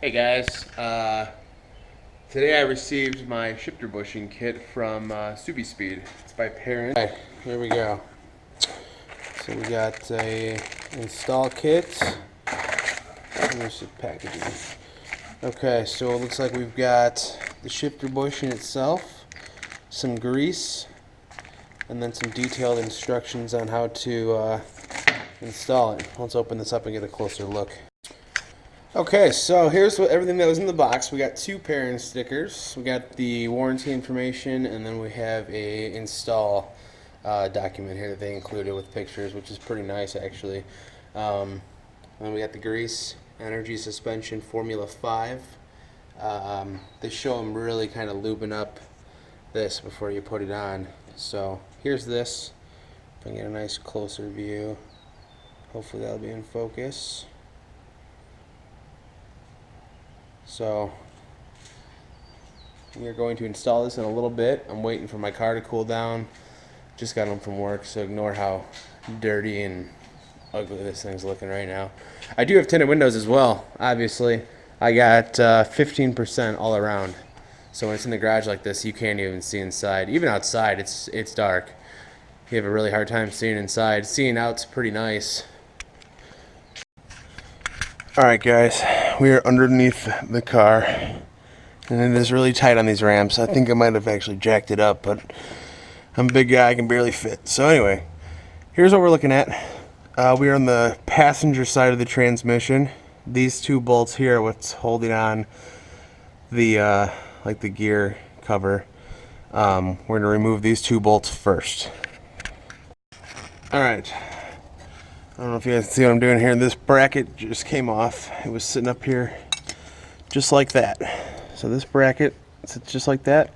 Hey guys, today I received my shifter bushing kit from Speed. It's by Perrin. Okay, here we go. So we got a install kit. Here's the packaging. Okay, so it looks like we've got the shifter bushing itself, some grease, and then some detailed instructions on how to install it. Let's open this up and get a closer look. Okay, so here's everything that was in the box. We got two Perrin stickers. We got the warranty information, and then we have a install document here that they included with pictures, which is pretty nice actually. Then we got the grease, energy suspension, Formula 5. They show them really kind of lubing up this before you put it on. So here's this. If I can get a nice closer view. Hopefully that'll be in focus. So we are going to install this in a little bit. I'm waiting for my car to cool down. Just got home from work, so ignore how dirty and ugly this thing's looking right now. I do have tinted windows as well, obviously. I got 15% all around. So when it's in the garage like this, you can't even see inside. Even outside, it's dark. You have a really hard time seeing inside. Seeing out's pretty nice. Alright guys, we are underneath the car, and it is really tight on these ramps. I think I might have actually jacked it up, but I'm a big guy, I can barely fit. So anyway, here's what we're looking at. We are on the passenger side of the transmission. These two bolts here are what's holding on the like the gear cover. We're going to remove these two bolts first. Alright. I don't know if you guys see what I'm doing here. This bracket just came off. It was sitting up here just like that. So this bracket sits just like that.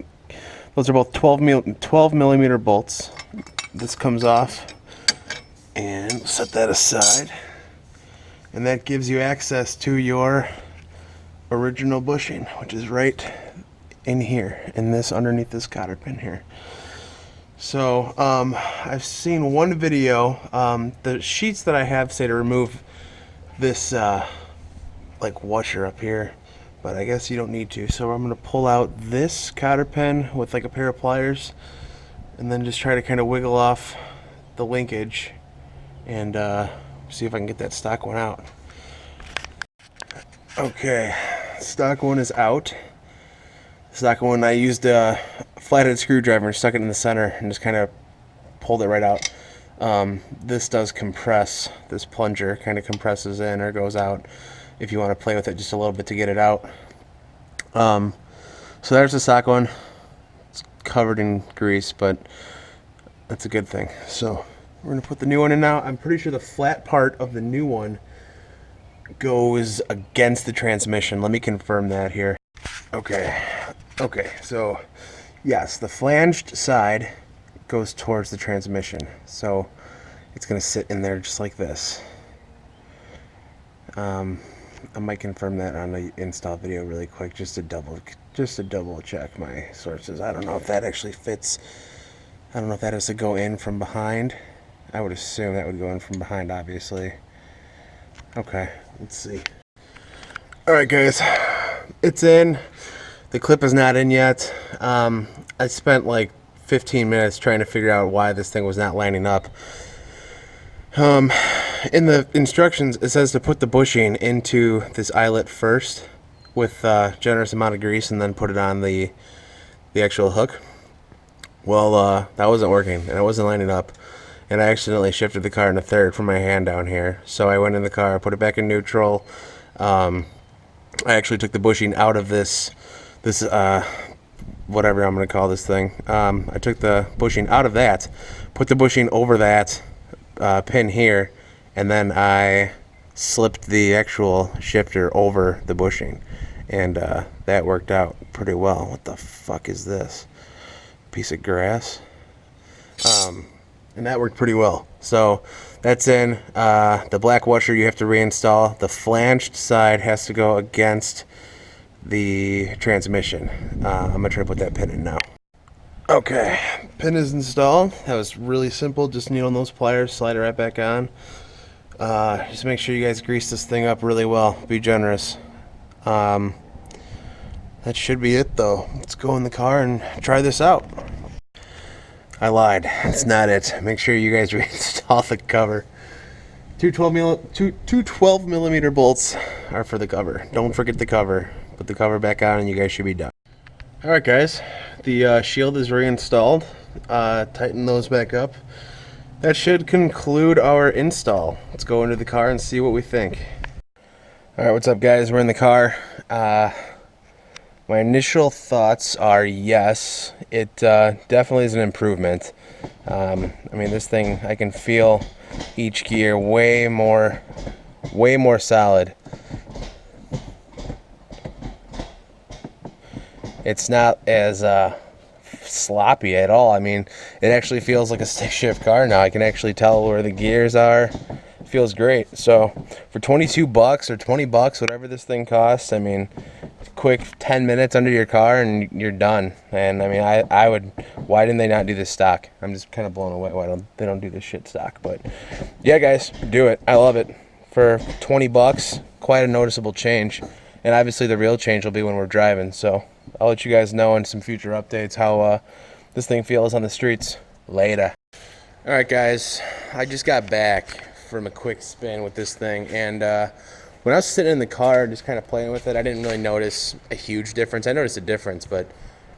Those are both 12 millimeter bolts. This comes off, and set that aside. And that gives you access to your original bushing, which is right in here, in this, underneath this cotter pin here. So I've seen one video. The sheets that I have say to remove this like washer up here, but I guess you don't need to. So I'm going to pull out this cotter pin with like a pair of pliers, and then just try to kind of wiggle off the linkage and see if I can get that stock one out. Okay, stock one is out. Stock one, I used a flathead screwdriver and stuck it in the center and just kind of pulled it right out. This does compress. This plunger kind of compresses in or goes out if you want to play with it just a little bit to get it out. So there's the stock one. It's covered in grease, but that's a good thing. So we're going to put the new one in now. I'm pretty sure the flat part of the new one goes against the transmission. Let me confirm that here. Okay, so yes, the flanged side goes towards the transmission, so it's going to sit in there just like this. I might confirm that on the install video really quick, just to double check my sources. I don't know if that actually fits. I don't know if that has to go in from behind. I would assume that would go in from behind, obviously. Okay, let's see. Alright guys, it's in. The clip is not in yet. I spent like 15 minutes trying to figure out why this thing was not lining up. In the instructions, it says to put the bushing into this eyelet first with a generous amount of grease, and then put it on the actual hook. Well, that wasn't working, and it wasn't lining up. And I accidentally shifted the car in a third from my hand down here. So I went in the car, put it back in neutral. I actually took the bushing out of this whatever I'm going to call this thing. I took the bushing out of that, put the bushing over that pin here, and then I slipped the actual shifter over the bushing, and that worked out pretty well. What the fuck is this? Piece of grass? And that worked pretty well. So that's in. The black washer you have to reinstall. The flanged side has to go against the transmission. I'm gonna try to put that pin in now. Okay, pin is installed. That was really simple. Just needle those pliers, slide it right back on. Just make sure you guys grease this thing up really well. Be generous. That should be it though. Let's go in the car and try this out. I lied. That's not it. Make sure you guys reinstall the cover. Two 12 millimeter bolts are for the cover. Don't forget the cover. Put the cover back on and you guys should be done. Alright guys, the shield is reinstalled. Tighten those back up. That should conclude our install. Let's go into the car and see what we think. Alright, what's up guys? We're in the car. My initial thoughts are yes, it definitely is an improvement. I mean, this thing, I can feel each gear way more solid. It's not as sloppy at all. I mean, it actually feels like a stick shift car now. I can actually tell where the gears are. It feels great. So for 22 bucks or 20 bucks, whatever this thing costs, I mean, quick 10 minutes under your car and you're done. And I mean, I would, why didn't they not do this stock? I'm just kind of blown away why they don't do this shit stock. But yeah guys, do it. I love it. For 20 bucks, quite a noticeable change. And obviously the real change will be when we're driving. So I'll let you guys know in some future updates how this thing feels on the streets. Later. Alright guys, I just got back from a quick spin with this thing, and when I was sitting in the car just kind of playing with it, I didn't really notice a huge difference. I noticed a difference, but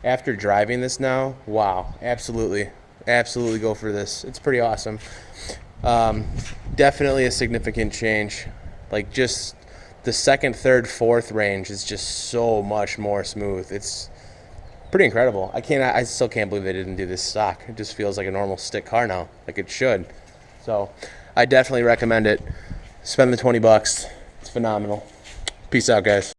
after driving this now, wow, absolutely go for this. It's pretty awesome. Definitely a significant change. Like, just the second, third, fourth range is just so much more smooth. It's pretty incredible. I still can't believe they didn't do this stock. It just feels like a normal stick car now, like it should. So I definitely recommend it. Spend the 20 bucks. It's phenomenal. Peace out, guys.